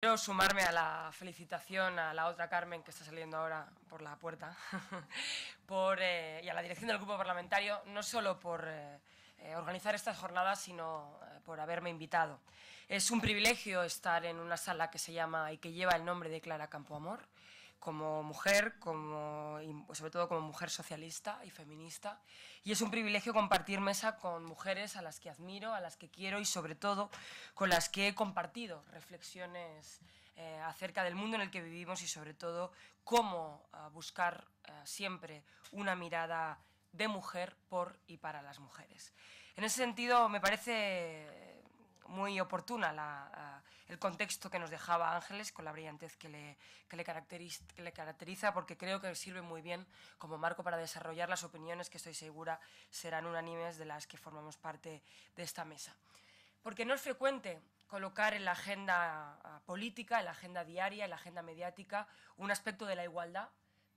Quiero sumarme a la felicitación a la otra Carmen que está saliendo ahora por la puerta y a la dirección del grupo parlamentario, no solo por organizar estas jornadas, sino por haberme invitado. Es un privilegio estar en una sala que se llama y que lleva el nombre de Clara Campoamor, como mujer, y sobre todo como mujer socialista y feminista, y es un privilegio compartir mesa con mujeres a las que admiro, a las que quiero y sobre todo con las que he compartido reflexiones acerca del mundo en el que vivimos y sobre todo cómo buscar siempre una mirada de mujer por y para las mujeres. En ese sentido me parece muy oportuna el contexto que nos dejaba Ángeles con la brillantez que le caracteriza, porque creo que sirve muy bien como marco para desarrollar las opiniones que estoy segura serán unánimes de las que formamos parte de esta mesa. Porque no es frecuente colocar en la agenda política, en la agenda diaria, en la agenda mediática, un aspecto de la igualdad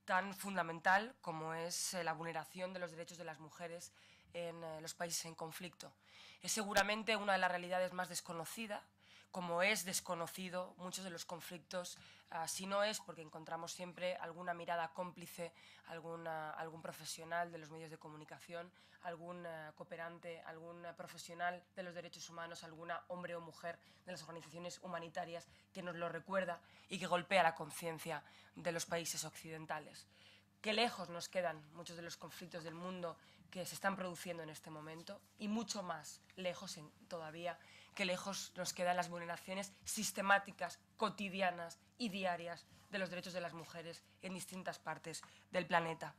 tan fundamental como es la vulneración de los derechos de las mujeres en los países en conflicto. Es seguramente una de las realidades más desconocidas, como es desconocido muchos de los conflictos, si no es porque encontramos siempre alguna mirada cómplice, algún profesional de los medios de comunicación, algún cooperante, algún profesional de los derechos humanos, alguna hombre o mujer de las organizaciones humanitarias que nos lo recuerda y que golpea la conciencia de los países occidentales. Qué lejos nos quedan muchos de los conflictos del mundo que se están produciendo en este momento y mucho más lejos todavía, qué lejos nos quedan las vulneraciones sistemáticas, cotidianas y diarias de los derechos de las mujeres en distintas partes del planeta.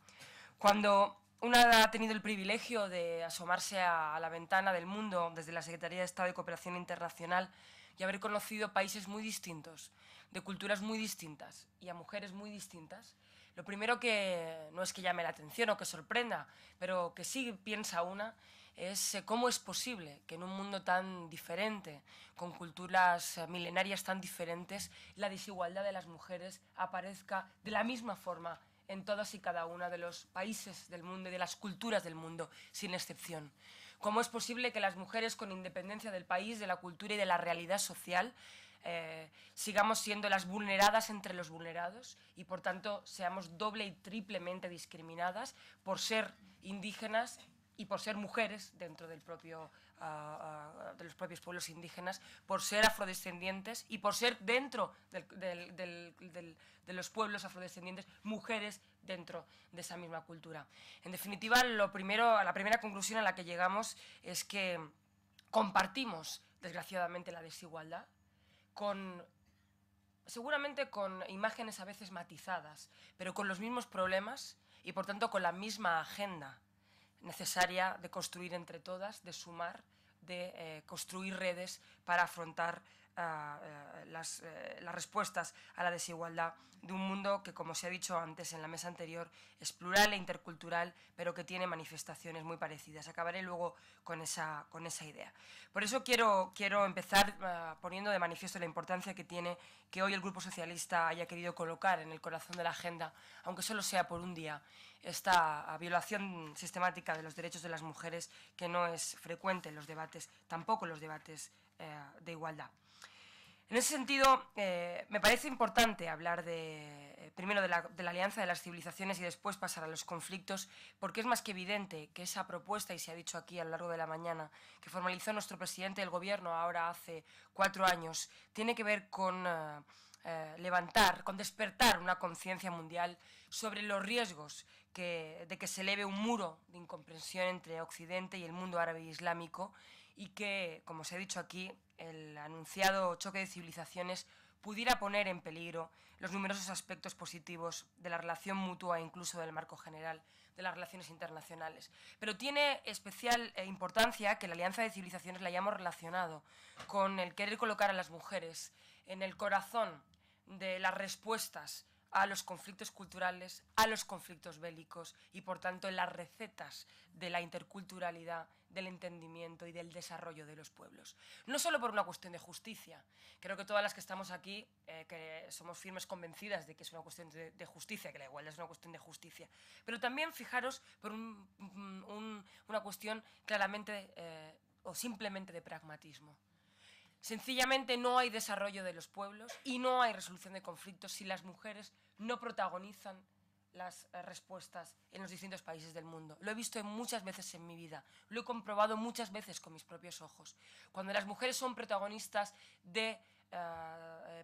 Cuando una ha tenido el privilegio de asomarse a la ventana del mundo desde la Secretaría de Estado de Cooperación Internacional y haber conocido países muy distintos, de culturas muy distintas y a mujeres muy distintas, lo primero que no es que llame la atención o que sorprenda, pero que sí piensa una, es cómo es posible que en un mundo tan diferente, con culturas milenarias tan diferentes, la desigualdad de las mujeres aparezca de la misma forma en todas y cada uno de los países del mundo y de las culturas del mundo, sin excepción. ¿Cómo es posible que las mujeres, con independencia del país, de la cultura y de la realidad social, sigamos siendo las vulneradas entre los vulnerados y, por tanto, seamos doble y triplemente discriminadas por ser indígenas y por ser mujeres dentro de los propios pueblos indígenas, por ser afrodescendientes y por ser dentro de los pueblos afrodescendientes mujeres dentro de esa misma cultura? En definitiva, la primera conclusión a la que llegamos es que compartimos, desgraciadamente, la desigualdad, seguramente con imágenes a veces matizadas, pero con los mismos problemas y, por tanto, con la misma agenda necesaria de construir entre todas, de sumar, de construir redes para afrontar las respuestas a la desigualdad de un mundo que, como se ha dicho antes en la mesa anterior, es plural e intercultural, pero que tiene manifestaciones muy parecidas. Acabaré luego con esa idea. Por eso quiero empezar poniendo de manifiesto la importancia que tiene que hoy el Grupo Socialista haya querido colocar en el corazón de la agenda, aunque solo sea por un día, esta violación sistemática de los derechos de las mujeres, que no es frecuente en los debates, tampoco en los debates de igualdad. En ese sentido, me parece importante hablar primero de la alianza de las civilizaciones y después pasar a los conflictos, porque es más que evidente que esa propuesta, y se ha dicho aquí a lo largo de la mañana, que formalizó nuestro presidente del gobierno ahora hace 4 años, tiene que ver con con despertar una conciencia mundial sobre los riesgos de que se eleve un muro de incomprensión entre Occidente y el mundo árabe e islámico, y que, como se ha dicho aquí, el anunciado choque de civilizaciones pudiera poner en peligro los numerosos aspectos positivos de la relación mutua e incluso del marco general de las relaciones internacionales. Pero tiene especial importancia que la Alianza de Civilizaciones la hayamos relacionado con el querer colocar a las mujeres en el corazón de las respuestas a los conflictos culturales, a los conflictos bélicos y, por tanto, en las recetas de la interculturalidad, del entendimiento y del desarrollo de los pueblos. No solo por una cuestión de justicia. Creo que todas las que estamos aquí, que somos firmes convencidas de que es una cuestión de justicia, que la igualdad es una cuestión de justicia. Pero también, fijaros, por una cuestión claramente o simplemente de pragmatismo. Sencillamente no hay desarrollo de los pueblos y no hay resolución de conflictos si las mujeres no protagonizan las respuestas en los distintos países del mundo. Lo he visto muchas veces en mi vida, lo he comprobado muchas veces con mis propios ojos. Cuando las mujeres son protagonistas de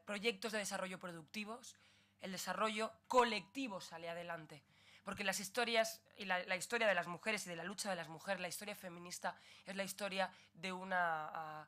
proyectos de desarrollo productivos, el desarrollo colectivo sale adelante. Porque las historias, y la historia de las mujeres y de la lucha de las mujeres, la historia feminista, es la historia de una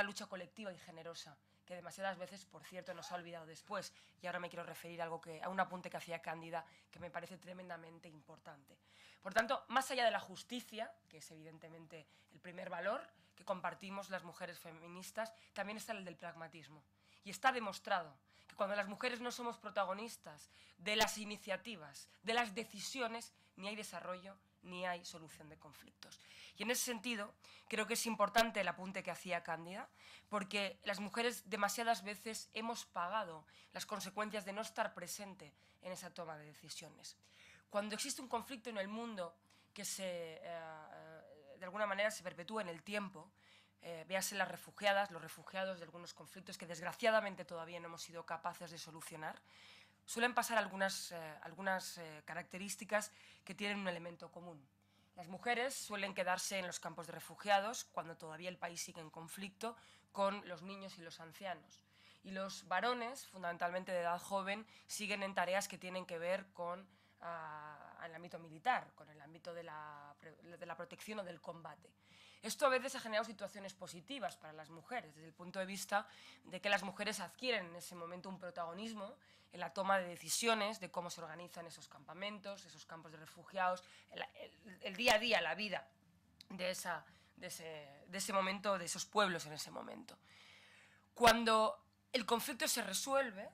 lucha colectiva y generosa, que demasiadas veces, por cierto, nos ha olvidado después. Y ahora me quiero referir a un apunte que hacía Cándida, que me parece tremendamente importante. Por tanto, más allá de la justicia, que es evidentemente el primer valor que compartimos las mujeres feministas, también está el del pragmatismo. Y está demostrado que cuando las mujeres no somos protagonistas de las iniciativas, de las decisiones, ni hay desarrollo, ni hay solución de conflictos. Y en ese sentido, creo que es importante el apunte que hacía Cándida, porque las mujeres demasiadas veces hemos pagado las consecuencias de no estar presente en esa toma de decisiones. Cuando existe un conflicto en el mundo que de alguna manera se perpetúa en el tiempo, véase las refugiadas, los refugiados de algunos conflictos que desgraciadamente todavía no hemos sido capaces de solucionar, suelen pasar algunas características que tienen un elemento común. Las mujeres suelen quedarse en los campos de refugiados cuando todavía el país sigue en conflicto con los niños y los ancianos. Y los varones, fundamentalmente de edad joven, siguen en tareas que tienen que ver con el ámbito militar, con el ámbito de la protección o del combate. Esto a veces ha generado situaciones positivas para las mujeres, desde el punto de vista de que las mujeres adquieren en ese momento un protagonismo en la toma de decisiones de cómo se organizan esos campamentos, esos campos de refugiados, el día a día, la vida de ese momento, de esos pueblos en ese momento. Cuando el conflicto se resuelve,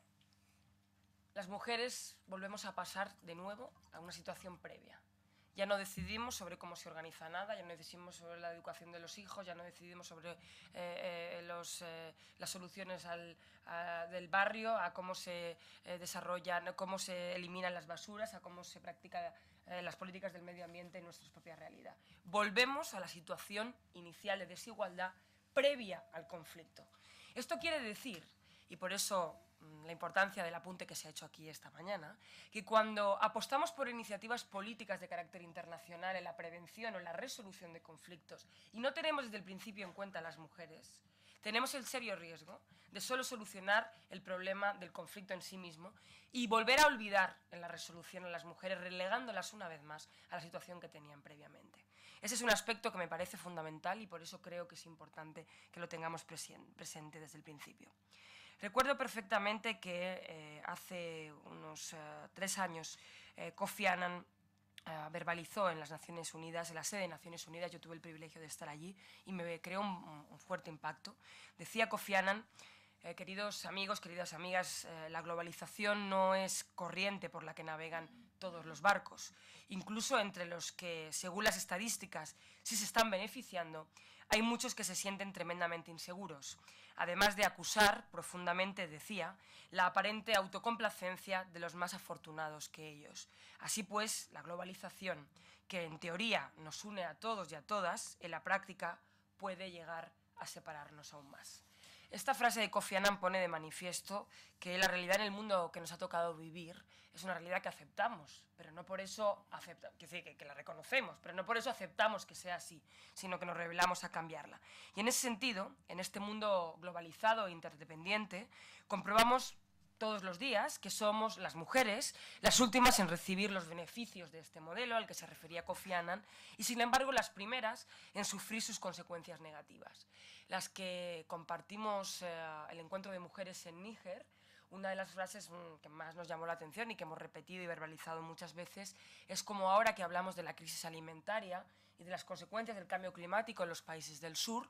las mujeres volvemos a pasar de nuevo a una situación previa. Ya no decidimos sobre cómo se organiza nada, ya no decidimos sobre la educación de los hijos, ya no decidimos sobre las soluciones del barrio, a cómo se desarrollan, cómo se eliminan las basuras, a cómo se practican las políticas del medio ambiente en nuestra propia realidad. Volvemos a la situación inicial de desigualdad previa al conflicto. Esto quiere decir, y por eso la importancia del apunte que se ha hecho aquí esta mañana, que cuando apostamos por iniciativas políticas de carácter internacional en la prevención o en la resolución de conflictos y no tenemos desde el principio en cuenta a las mujeres, tenemos el serio riesgo de solo solucionar el problema del conflicto en sí mismo y volver a olvidar en la resolución a las mujeres, relegándolas una vez más a la situación que tenían previamente. Ese es un aspecto que me parece fundamental y por eso creo que es importante que lo tengamos presente desde el principio. Recuerdo perfectamente que hace unos 3 años Kofi Annan verbalizó en las Naciones Unidas, en la sede de Naciones Unidas, yo tuve el privilegio de estar allí y me creó un fuerte impacto. Decía Kofi Annan, queridos amigos, queridas amigas, la globalización no es corriente por la que navegan todos los barcos. Incluso entre los que, según las estadísticas, sí se están beneficiando, hay muchos que se sienten tremendamente inseguros. Además de acusar profundamente, decía, la aparente autocomplacencia de los más afortunados que ellos. Así pues, la globalización, que en teoría nos une a todos y a todas, en la práctica puede llegar a separarnos aún más. Esta frase de Kofi Annan pone de manifiesto que la realidad en el mundo que nos ha tocado vivir es una realidad que aceptamos, pero no por eso que la reconocemos, pero no por eso aceptamos que sea así, sino que nos rebelamos a cambiarla. Y en ese sentido, en este mundo globalizado e interdependiente, comprobamos todos los días que somos las mujeres las últimas en recibir los beneficios de este modelo al que se refería Kofi Annan y, sin embargo, las primeras en sufrir sus consecuencias negativas. Las que compartimos el encuentro de mujeres en Níger, una de las frases que más nos llamó la atención y que hemos repetido y verbalizado muchas veces es como ahora que hablamos de la crisis alimentaria y de las consecuencias del cambio climático en los países del sur,